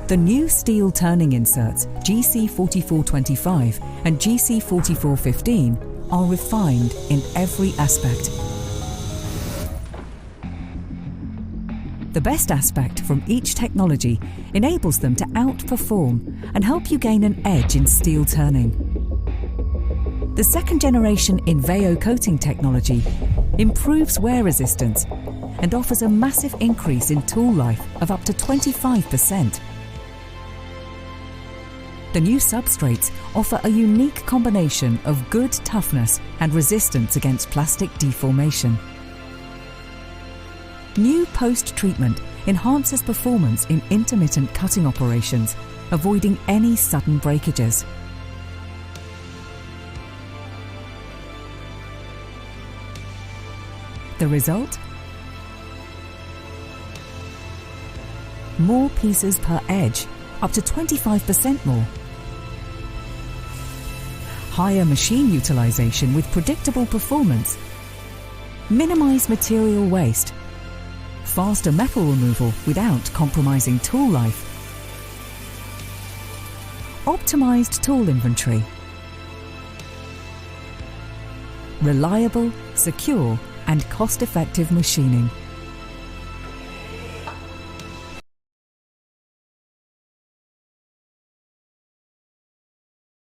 The new steel turning inserts GC4425 and GC4415 are refined in every aspect. The best aspect from each technology enables them to outperform and help you gain an edge in steel turning. The second generation Inveo coating technology improves wear resistance and offers a massive increase in tool life of up to 25%. The new substrates offer a unique combination of good toughness and resistance against plastic deformation. New post-treatment enhances performance in intermittent cutting operations, avoiding any sudden breakages. The result? More pieces per edge, up to 25% more. Higher machine utilization with predictable performance. Minimize material waste. Faster metal removal without compromising tool life. Optimized tool inventory. Reliable, secure, and cost-effective machining.